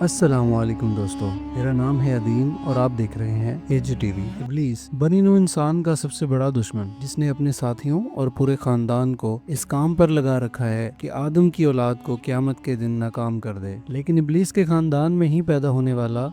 السلام علیکم دوستو، میرا نام ہے عدیم اور آپ دیکھ رہے ہیں ایج ٹی وی۔ ابلیس بنی نوع انسان کا سب سے بڑا دشمن، جس نے اپنے ساتھیوں اور پورے خاندان کو اس کام پر لگا رکھا ہے کہ آدم کی اولاد کو قیامت کے دن ناکام کر دے۔ لیکن ابلیس کے خاندان میں ہی پیدا ہونے والا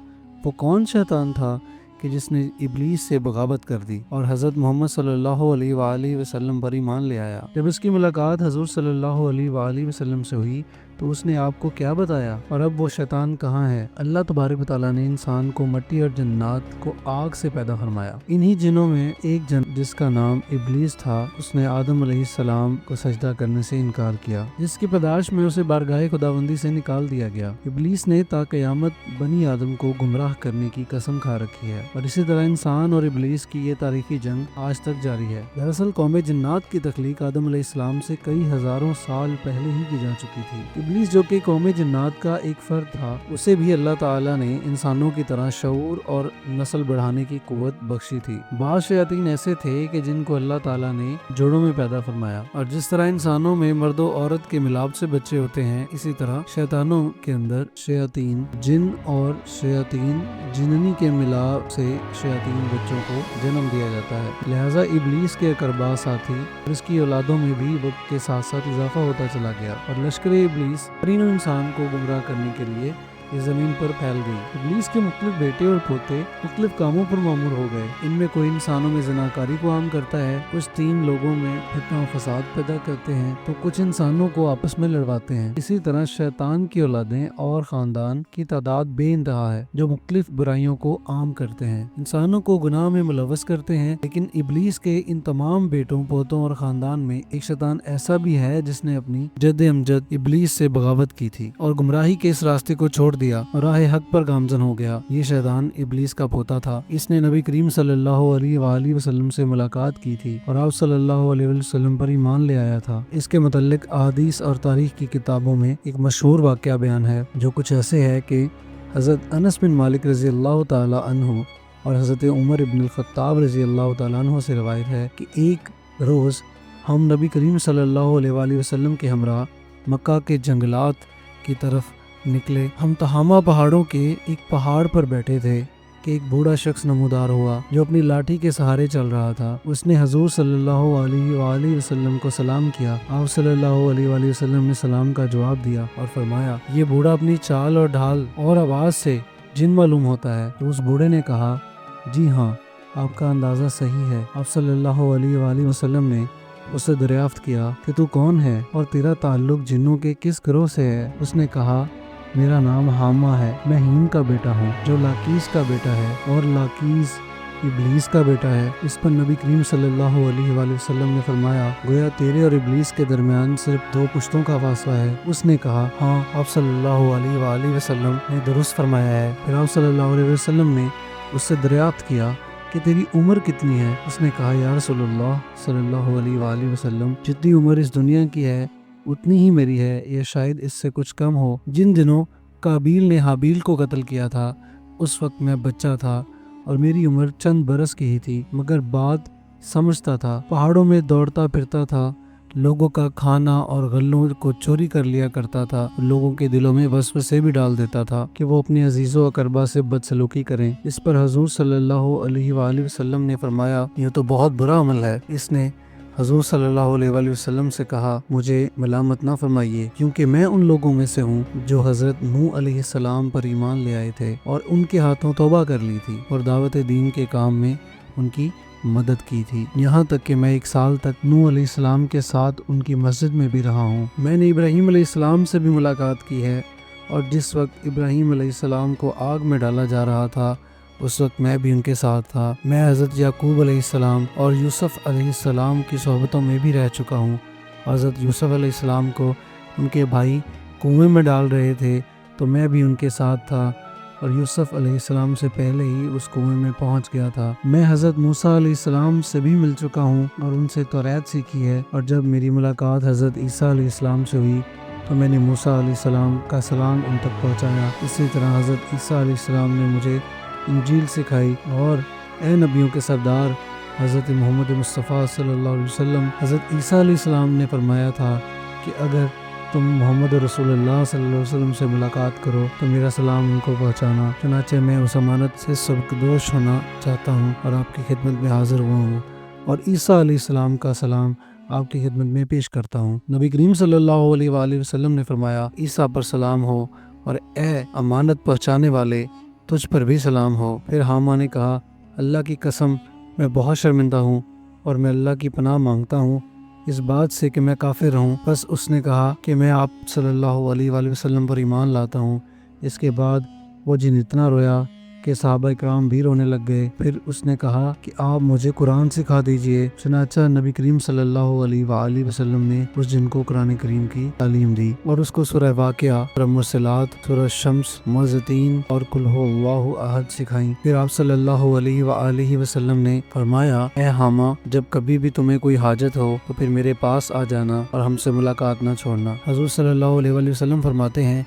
وہ کون شیطان تھا کہ جس نے ابلیس سے بغاوت کر دی اور حضرت محمد صلی اللہ علیہ وآلہ وسلم پر ایمان لے آیا؟ جب اس کی ملاقات حضور صلی اللہ علیہ وآلہ وسلم سے ہوئی تو اس نے آپ کو کیا بتایا، اور اب وہ شیطان کہاں ہے؟ اللہ تبارک و تعالیٰ نے انسان کو مٹی اور جنات کو آگ سے پیدا فرمایا۔ انہی جنوں میں ایک جن جس کا نام ابلیس تھا، اس نے آدم علیہ السلام کو سجدہ کرنے سے انکار کیا، جس کی پیدائش میں اسے بارگاہ خداوندی سے نکال دیا گیا۔ ابلیس نے تا قیامت بنی آدم کو گمراہ کرنے کی قسم کھا رکھی ہے، اور اسی طرح انسان اور ابلیس کی یہ تاریخی جنگ آج تک جاری ہے۔ دراصل قوم جنات کی تخلیق آدم علیہ السلام سے کئی ہزاروں سال پہلے ہی کی جا چکی تھی۔ ابلیس جو کہ قوم جنات کا ایک فرد تھا، اسے بھی اللہ تعالیٰ نے انسانوں کی طرح شعور اور نسل بڑھانے کی قوت بخشی تھی۔ بعض شیاطین ایسے تھے کہ جن کو اللہ تعالیٰ نے جوڑوں میں پیدا فرمایا، اور جس طرح انسانوں میں مرد و عورت کے ملاپ سے بچے ہوتے ہیں، اسی طرح شیطانوں کے اندر شیاطین جن اور شیاطین جننی کے ملاپ سے شیاطین بچوں کو جنم دیا جاتا ہے۔ لہٰذا ابلیس کے اقربا ساتھی اور اس کی اولادوں میں بھی وقت کے ساتھ ساتھ اضافہ ہوتا چلا گیا، اور لشکر ابلیس ترین انسان کو گمراہ کرنے کے لیے اس زمین پر پھیل گئی۔ ابلیس کے مختلف بیٹے اور پوتے مختلف کاموں پر معمور ہو گئے۔ ان میں کوئی انسانوں میں زناکاری کو عام کرتا ہے، کچھ تین لوگوں میں فتنہ و فساد پیدا کرتے ہیں، تو کچھ انسانوں کو آپس میں لڑواتے ہیں۔ اسی طرح شیطان کی اولادیں اور خاندان کی تعداد بے انتہا ہے جو مختلف برائیوں کو عام کرتے ہیں، انسانوں کو گناہ میں ملوث کرتے ہیں۔ لیکن ابلیس کے ان تمام بیٹوں، پوتوں اور خاندان میں ایک شیطان ایسا بھی ہے جس نے اپنی جد امجد ابلیس سے بغاوت کی تھی اور گمراہی کے اس راستے کو چھوڑ دیا اور راہ حق پر گامزن ہو گیا۔ یہ شیطان ابلیس کا پوتا تھا۔ اس نے نبی کریم صلی اللہ علیہ وآلہ وسلم سے ملاقات کی تھی اور آپ صلی اللہ علیہ وسلم پر ایمان لے آیا تھا۔ اس کے متعلق احادیث اور تاریخ کی کتابوں میں ایک مشہور واقعہ بیان ہے جو کچھ ایسے ہے کہ حضرت انس بن مالک رضی اللہ تعالی عنہ اور حضرت عمر ابن الخطاب رضی اللہ تعالی عنہ سے روایت ہے کہ ایک روز ہم نبی کریم صلی اللہ علیہ وآلہ وسلم کے ہمراہ مکہ کے جنگلات کی طرف نکلے۔ ہم تہامہ پہاڑوں کے ایک پہاڑ پر بیٹھے تھے کہ ایک بوڑھا شخص نمودار ہوا جو اپنی لاٹھی کے سہارے چل رہا تھا۔ اس نے حضور صلی اللہ علیہ وآلہ وسلم کو سلام کیا۔ آپ صلی اللہ علیہ وآلہ وسلم نے سلام کا جواب دیا اور فرمایا، یہ بوڑھا اپنی چال اور ڈھال اور آواز سے جن معلوم ہوتا ہے؟ تو اس بوڑھے نے کہا، جی ہاں، آپ کا اندازہ صحیح ہے۔ آپ صلی اللہ علیہ وآلہ وسلم نے اس سے دریافت کیا کہ تو کون ہے اور تیرا تعلق جنوں کے کس گروہ سے ہے؟ اس نے کہا، میرا نام حامہ ہے، میں ہیم کا بیٹا ہوں جو لاکیس کا بیٹا ہے، اور لاکیس ابلیس کا بیٹا ہے۔ اس پر نبی کریم صلی اللہ علیہ وآلہ وسلم نے فرمایا، گویا تیرے اور ابلیس کے درمیان صرف 2 پشتوں کا فاصلہ ہے۔ اس نے کہا، ہاں، آپ صلی اللہ علیہ وآلہ وسلم نے درست فرمایا ہے۔ پھر آپ صلی اللہ علیہ وسلم نے اس سے دریافت کیا کہ تیری عمر کتنی ہے؟ اس نے کہا، یا رسول اللہ صلی اللہ علیہ وآلہ وسلم، جتنی عمر اس دنیا کی ہے اتنی ہی میری ہے، یا شاید اس سے کچھ کم ہو۔ جن دنوں قابیل نے حابیل کو قتل کیا تھا اس وقت میں بچہ تھا اور میری عمر چند برس کی ہی تھی، مگر بات سمجھتا تھا، پہاڑوں میں دوڑتا پھرتا تھا، لوگوں کا کھانا اور غلوں کو چوری کر لیا کرتا تھا، لوگوں کے دلوں میں وسوسے بھی ڈال دیتا تھا کہ وہ اپنے عزیزوں و اقربا سے بدسلوکی کریں۔ اس پر حضور صلی اللہ علیہ وآلہ وسلم نے فرمایا، یہ تو بہت برا عمل ہے۔ اس نے حضور صلی اللہ علیہ وآلہ وسلم سے کہا، مجھے ملامت نہ فرمائیے، کیونکہ میں ان لوگوں میں سے ہوں جو حضرت نوح علیہ السلام پر ایمان لے آئے تھے اور ان کے ہاتھوں توبہ کر لی تھی اور دعوت دین کے کام میں ان کی مدد کی تھی، یہاں تک کہ میں 1 سال تک نوح علیہ السلام کے ساتھ ان کی مسجد میں بھی رہا ہوں۔ میں نے ابراہیم علیہ السلام سے بھی ملاقات کی ہے، اور جس وقت ابراہیم علیہ السلام کو آگ میں ڈالا جا رہا تھا اس وقت میں بھی ان کے ساتھ تھا۔ میں حضرت یعقوب علیہ السلام اور یوسف علیہ السلام کی صحبتوں میں بھی رہ چکا ہوں۔ حضرت یوسف علیہ السلام کو ان کے بھائی کنویں میں ڈال رہے تھے تو میں بھی ان کے ساتھ تھا، اور یوسف علیہ السلام سے پہلے ہی اس کنویں میں پہنچ گیا تھا۔ میں حضرت موسیٰ علیہ السلام سے بھی مل چکا ہوں اور ان سے توریت سیکھی ہے، اور جب میری ملاقات حضرت عیسیٰ علیہ السلام سے ہوئی تو میں نے موسیٰ علیہ السلام کا سلام ان تک پہنچایا۔ اسی طرح حضرت عیسیٰ علیہ السلام نے مجھے انجیل سکھائی، اور اے نبیوں کے سردار حضرت محمد مصطفیٰ صلی اللہ علیہ وسلم، حضرت عیسیٰ علیہ السلام نے فرمایا تھا کہ اگر تم محمد رسول اللہ صلی اللہ علیہ وسلم سے ملاقات کرو تو میرا سلام ان کو پہنچانا۔ چنانچہ میں اس امانت سے سبکدوش ہونا چاہتا ہوں اور آپ کی خدمت میں حاضر ہوا ہوں، اور عیسیٰ علیہ السلام کا سلام آپ کی خدمت میں پیش کرتا ہوں۔ نبی کریم صلی اللہ علیہ وآلہ وسلم نے فرمایا، عیسیٰ پر سلام ہو، اور اے امانت پہنچانے والے، تجھ پر بھی سلام ہو۔ پھر حامہ نے کہا، اللہ کی قسم میں بہت شرمندہ ہوں اور میں اللہ کی پناہ مانگتا ہوں اس بات سے کہ میں کافر ہوں۔ بس اس نے کہا کہ میں آپ صلی اللہ علیہ وآلہ وسلم پر ایمان لاتا ہوں۔ اس کے بعد وہ جن اتنا رویا کہ صحابہ اکرام بھی رونے لگ گئے۔ پھر اس نے کہا کہ آپ مجھے قرآن سکھا دیجئے۔ چنانچہ نبی کریم صلی اللہ علیہ وآلہ وسلم نے اس جن کو قرآن کریم کی تعلیم دی اور اس کو سورہ واقعہ، سورہ مرسلات، سورہ شمس، معزتین اور قل هو اللہ احد سکھائیں۔ پھر آپ صلی اللہ علیہ وآلہ وسلم نے فرمایا، اے حامہ، جب کبھی بھی تمہیں کوئی حاجت ہو تو پھر میرے پاس آ جانا اور ہم سے ملاقات نہ چھوڑنا۔ حضور صلی اللہ علیہ وآلہ وسلم فرماتے ہیں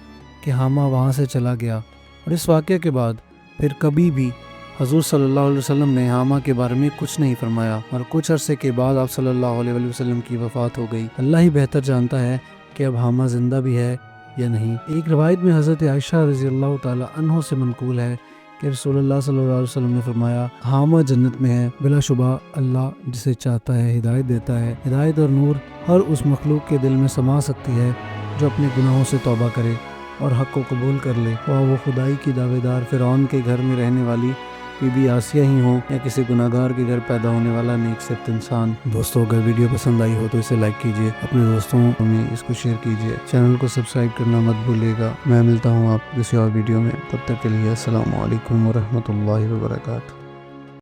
کہ حامہ وہاں سے چلا گیا، اور اس واقعے کے بعد پھر کبھی بھی حضور صلی اللہ علیہ وسلم نے حامہ کے بارے میں کچھ نہیں فرمایا، اور کچھ عرصے کے بعد آپ صلی اللہ علیہ وآلہ وسلم کی وفات ہو گئی۔ اللہ ہی بہتر جانتا ہے کہ اب حامہ زندہ بھی ہے یا نہیں۔ ایک روایت میں حضرت عائشہ رضی اللہ تعالی عنہ سے منقول ہے کہ رسول اللہ صلی اللہ علیہ وسلم نے فرمایا، حامہ جنت میں ہے، بلا شبہ اللہ جسے چاہتا ہے ہدایت دیتا ہے۔ ہدایت اور نور ہر اس مخلوق کے دل میں سما سکتی ہے جو اپنے گناہوں سے توبہ کرے اور حق کو قبول کر لے، وہ خدائی کی دعوے دار فرعون کے گھر میں رہنے والی بی بی آسیہ ہی ہوں یا کسی گناہ گار کے گھر پیدا ہونے والا نیک صفت انسان۔ دوستو، اگر ویڈیو پسند آئی ہو تو اسے لائک کیجیے، اپنے دوستوں میں اس کو شیئر کیجیے، چینل کو سبسکرائب کرنا مت بھولیے گا۔ میں ملتا ہوں آپ کسی اور ویڈیو میں، تب تک کے لیے السلام علیکم ورحمۃ اللہ وبرکاتہ۔